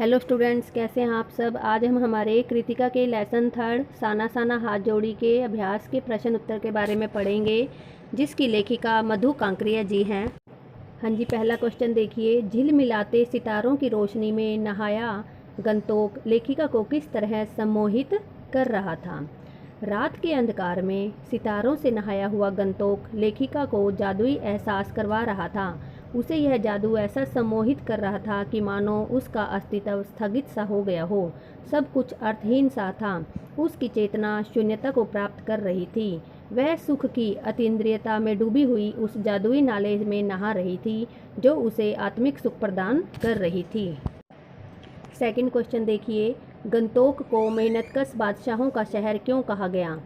Hello students, कैसे हैं आप सब। आज हम हमारे कृतिका के लेसन थर्ड साना साना हाथ जोड़ी के अभ्यास के प्रश्न उत्तर के बारे में पढ़ेंगे, जिसकी लेखिका मधु कांकरिया जी हैं। हाँ जी, पहला क्वेश्चन देखिए। झिलमिलाते सितारों की रोशनी में नहाया गंतोक लेखिका को किस तरह सम्मोहित कर रहा था। रात के अंधकार में सितारों से नहाया हुआ गंतोक लेखिका को जादुई एहसास करवा रहा था। उसे यह जादू ऐसा सम्मोहित कर रहा था कि मानो उसका अस्तित्व स्थगित सा हो गया हो। सब कुछ अर्थहीन सा था। उसकी चेतना शून्यता को प्राप्त कर रही थी। वह सुख की अतीन्द्रियता में डूबी हुई उस जादुई नाले में नहा रही थी जो उसे आत्मिक सुख प्रदान कर रही थी। सेकंड क्वेश्चन देखिए। गंतोक को मेहनतकश बादशाहों का शहर क्यों कहा गया।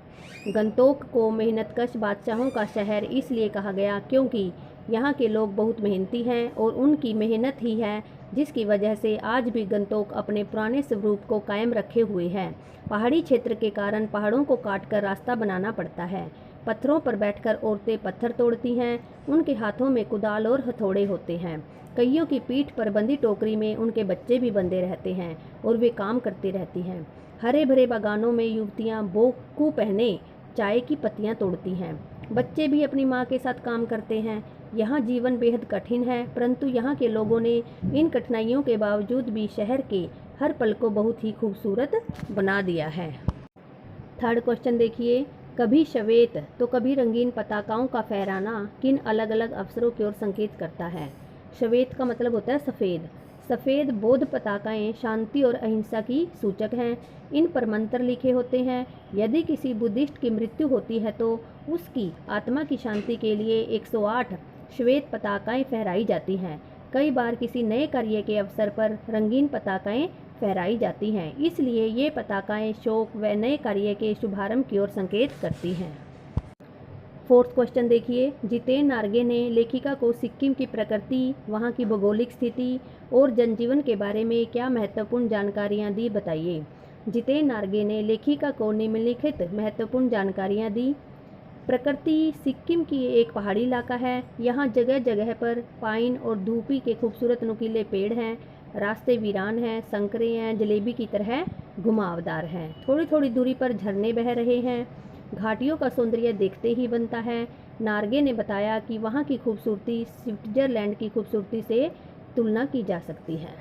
गंतोक को मेहनतकश बादशाहों का शहर इसलिए कहा गया क्योंकि यहाँ के लोग बहुत मेहनती हैं और उनकी मेहनत ही है जिसकी वजह से आज भी गंतोक अपने पुराने स्वरूप को कायम रखे हुए है। पहाड़ी क्षेत्र के कारण पहाड़ों को काटकर रास्ता बनाना पड़ता है। पत्थरों पर बैठकर औरतें पत्थर तोड़ती हैं। उनके हाथों में कुदाल और हथौड़े होते हैं। कईयों की पीठ पर बंधी टोकरी में उनके बच्चे भी बंधे रहते हैं और वे काम करती रहती हैं। हरे भरे बागानों में युवतियाँ बोकू पहने चाय की पत्तियाँ तोड़ती हैं। बच्चे भी अपनी माँ के साथ काम करते हैं। यहाँ जीवन बेहद कठिन है, परंतु यहाँ के लोगों ने इन कठिनाइयों के बावजूद भी शहर के हर पल को बहुत ही खूबसूरत बना दिया है। थर्ड क्वेश्चन देखिए। कभी श्वेत तो कभी रंगीन पताकाओं का फहराना किन अलग अलग अवसरों की ओर संकेत करता है। श्वेत का मतलब होता है सफ़ेद। सफ़ेद बौद्ध पताकाएं शांति और अहिंसा की सूचक हैं। इन पर मंत्र लिखे होते हैं। यदि किसी बुद्धिस्ट की मृत्यु होती है तो उसकी आत्मा की शांति के लिए 108 श्वेत पताकाएं फहराई जाती हैं। कई बार किसी नए कार्य के अवसर पर रंगीन पताकाएं फहराई जाती हैं, इसलिए ये पताकाएं शोक व नए कार्य के शुभारंभ की ओर संकेत करती हैं। फोर्थ क्वेश्चन देखिए। जितेन नार्गे ने लेखिका को सिक्किम की प्रकृति, वहाँ की भौगोलिक स्थिति और जनजीवन के बारे में क्या महत्वपूर्ण जानकारियाँ दी, बताइए। जितेन नार्गे ने लेखिका को निम्नलिखित महत्वपूर्ण जानकारियाँ दी। प्रकृति, सिक्किम की एक पहाड़ी इलाका है। यहाँ जगह जगह पर पाइन और धूपी के खूबसूरत नुकीले पेड़ हैं। रास्ते वीरान हैं, संकरे हैं, जलेबी की तरह घुमावदार हैं। थोड़ी थोड़ी दूरी पर झरने बह रहे हैं। घाटियों का सौंदर्य देखते ही बनता है। नार्गे ने बताया कि वहाँ की खूबसूरती स्विट्जरलैंड की खूबसूरती से तुलना की जा सकती है।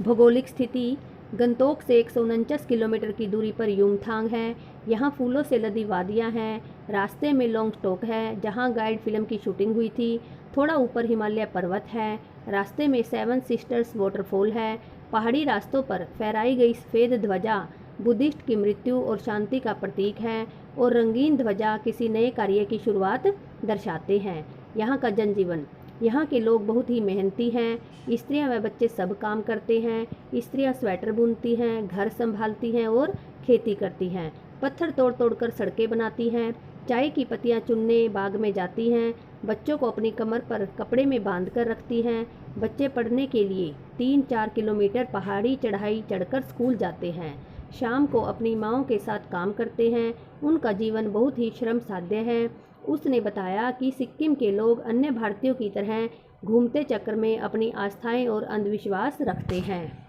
भौगोलिक स्थिति। गंतोक से 149 किलोमीटर की दूरी पर युमथांग है। यहाँ फूलों से लदी वादियाँ हैं। रास्ते में लोंगस्टोक है जहाँ गाइड फिल्म की शूटिंग हुई थी। थोड़ा ऊपर हिमालय पर्वत है। रास्ते में 7 सिस्टर्स वाटरफॉल है। पहाड़ी रास्तों पर फहराई गई सफ़ेद ध्वजा बुद्धिस्ट की मृत्यु और शांति का प्रतीक है और रंगीन ध्वजा किसी नए कार्य की शुरुआत दर्शाते हैं। यहाँ का जनजीवन। यहाँ के लोग बहुत ही मेहनती हैं। स्त्रियाँ व बच्चे सब काम करते हैं। स्त्रियाँ स्वेटर बुनती हैं, घर संभालती हैं और खेती करती हैं। पत्थर तोड़ तोड़ कर सड़कें बनाती हैं। चाय की पत्तियाँ चुनने बाग में जाती हैं। बच्चों को अपनी कमर पर कपड़े में बांध कर रखती हैं। बच्चे पढ़ने के लिए 3-4 किलोमीटर पहाड़ी चढ़ाई चढ़कर स्कूल जाते हैं। शाम को अपनी माँओं के साथ काम करते हैं। उनका जीवन बहुत ही श्रम साध्य है। उसने बताया कि सिक्किम के लोग अन्य भारतीयों की तरह घूमते चक्र में अपनी आस्थाएं और अंधविश्वास रखते हैं।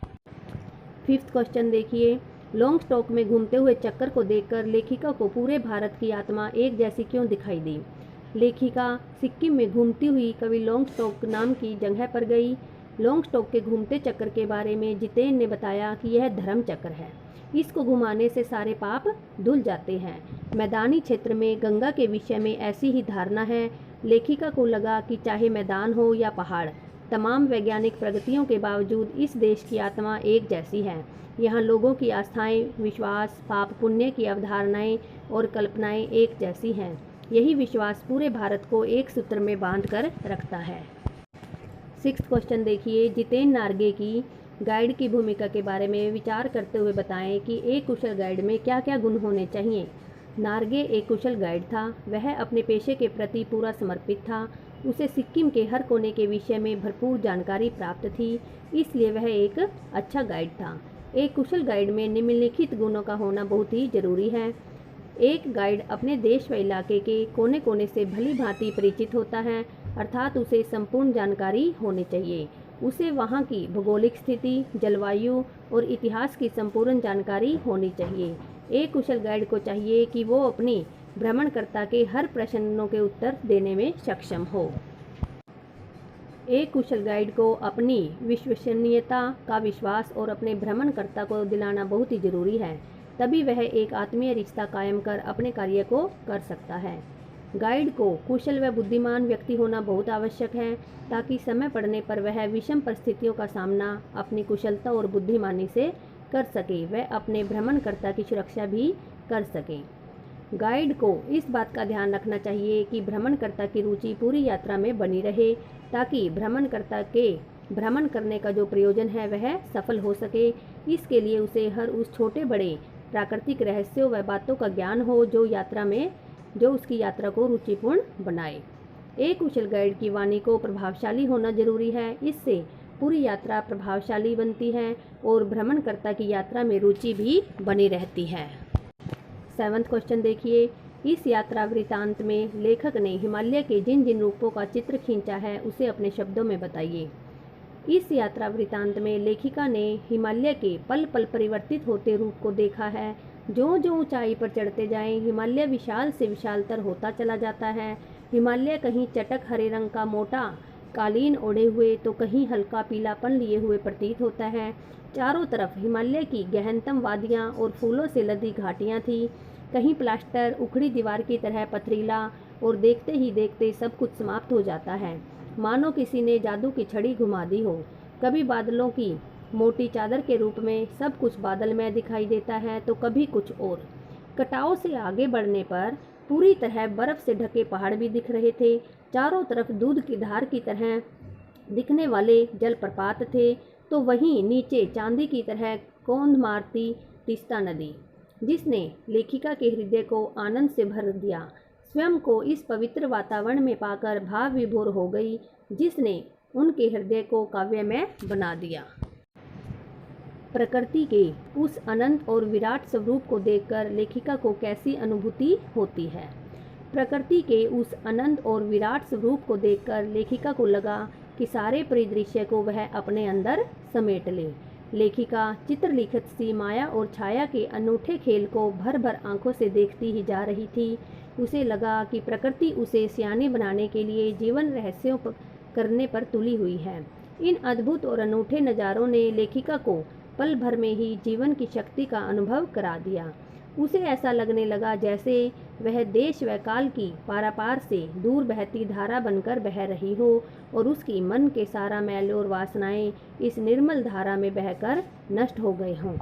फिफ्थ क्वेश्चन देखिए। लोंगस्टोक में घूमते हुए चक्कर को देखकर लेखिका को पूरे भारत की आत्मा एक जैसी क्यों दिखाई दी। लेखिका सिक्किम में घूमती हुई कभी लोंगस्टोक नाम की जगह पर गई। लोंगस्टोक के घूमते चक्कर के बारे में जितेन ने बताया कि यह धर्म चक्र है। इसको घुमाने से सारे पाप धुल जाते हैं। मैदानी क्षेत्र में गंगा के विषय में ऐसी ही धारणा है। लेखिका को लगा कि चाहे मैदान हो या पहाड़, तमाम वैज्ञानिक प्रगतियों के बावजूद इस देश की आत्मा एक जैसी है। यहाँ लोगों की आस्थाएं, विश्वास, पाप पुण्य की अवधारणाएं और कल्पनाएं एक जैसी हैं। यही विश्वास पूरे भारत को एक सूत्र में बांध कर रखता है। सिक्स्थ क्वेश्चन देखिए। जितेन नार्गे की गाइड की भूमिका के बारे में विचार करते हुए बताएं कि एक कुशल गाइड में क्या क्या गुण होने चाहिए। नार्गे एक कुशल गाइड था। वह अपने पेशे के प्रति पूरा समर्पित था। उसे सिक्किम के हर कोने के विषय में भरपूर जानकारी प्राप्त थी, इसलिए वह एक अच्छा गाइड था। एक कुशल गाइड में निम्नलिखित गुणों का होना बहुत ही जरूरी है। एक गाइड अपने देश व इलाके के कोने कोने से भली भांति परिचित होता है, अर्थात उसे संपूर्ण जानकारी होनी चाहिए। उसे वहाँ की भौगोलिक स्थिति, जलवायु और इतिहास की संपूर्ण जानकारी होनी चाहिए। एक कुशल गाइड को चाहिए कि वो अपनी भ्रमणकर्ता के हर प्रश्नों के उत्तर देने में सक्षम हो। एक कुशल गाइड को अपनी विश्वसनीयता का विश्वास और अपने भ्रमणकर्ता को दिलाना बहुत ही जरूरी है, तभी वह एक आत्मीय रिश्ता कायम कर अपने कार्य को कर सकता है। गाइड को कुशल व बुद्धिमान व्यक्ति होना बहुत आवश्यक है, ताकि समय पड़ने पर वह विषम परिस्थितियों का सामना अपनी कुशलता और बुद्धिमानी से कर सके व अपने भ्रमणकर्ता की सुरक्षा भी कर सके। गाइड को इस बात का ध्यान रखना चाहिए कि भ्रमणकर्ता की रुचि पूरी यात्रा में बनी रहे, ताकि भ्रमणकर्ता के भ्रमण करने का जो प्रयोजन है वह सफल हो सके। इसके लिए उसे हर उस छोटे बड़े प्राकृतिक रहस्यों व बातों का ज्ञान हो जो उसकी यात्रा को रुचिपूर्ण बनाए। एक कुशल गाइड की वाणी को प्रभावशाली होना जरूरी है, इससे पूरी यात्रा प्रभावशाली बनती है और भ्रमणकर्ता की यात्रा में रुचि भी बनी रहती है। 7वां क्वेश्चन देखिए, इस यात्रा वृतांत में लेखक ने हिमालय के जिन जिन रूपों का चित्र खींचा है उसे अपने शब्दों में बताइए। इस यात्रा वृतांत में लेखिका ने हिमालय के पल पल परिवर्तित होते रूप को देखा है। जो जो ऊंचाई पर चढ़ते जाएं, हिमालय विशाल से विशालतर होता चला जाता है। हिमालय कहीं चटक हरे रंग का मोटा कालीन ओढ़े हुए तो कहीं हल्का पीलापन लिए हुए प्रतीत होता है। चारों तरफ हिमालय की गहनतम वादियाँ और फूलों से लदी घाटियाँ थी, कहीं प्लास्टर उखड़ी दीवार की तरह पथरीला, और देखते ही देखते सब कुछ समाप्त हो जाता है, मानो किसी ने जादू की छड़ी घुमा दी हो। कभी बादलों की मोटी चादर के रूप में सब कुछ बादलमय दिखाई देता है, तो कभी कुछ और। कटाव से आगे बढ़ने पर पूरी तरह बर्फ से ढके पहाड़ भी दिख रहे थे। चारों तरफ दूध की धार की तरह दिखने वाले जलप्रपात थे, तो वहीं नीचे चांदी की तरह कौंध मारती तीस्ता नदी, जिसने लेखिका के हृदय को आनंद से भर दिया। स्वयं को इस पवित्र वातावरण में पाकर भाव विभोर हो गई, जिसने उनके हृदय को काव्यमय बना दिया। प्रकृति के उस अनंत और विराट स्वरूप को देखकर लेखिका को कैसी अनुभूति होती है। प्रकृति के उस अनंत और विराट स्वरूप को देखकर लेखिका को लगा कि सारे परिदृश्य को वह अपने अंदर समेट ले। लेखिका चित्रलिखित सी माया और छाया के अनूठे खेल को भर भर आंखों से देखती ही जा रही थी। उसे लगा कि प्रकृति उसे सियाने बनाने के लिए जीवन रहस्यों करने पर तुली हुई है। इन अद्भुत और अनूठे नज़ारों ने लेखिका को पल भर में ही जीवन की शक्ति का अनुभव करा दिया। उसे ऐसा लगने लगा जैसे वह देश व काल की पारापार से दूर बहती धारा बनकर बह रही हो, और उसकी मन के सारा मैल और वासनाएं इस निर्मल धारा में बहकर नष्ट हो गए हों।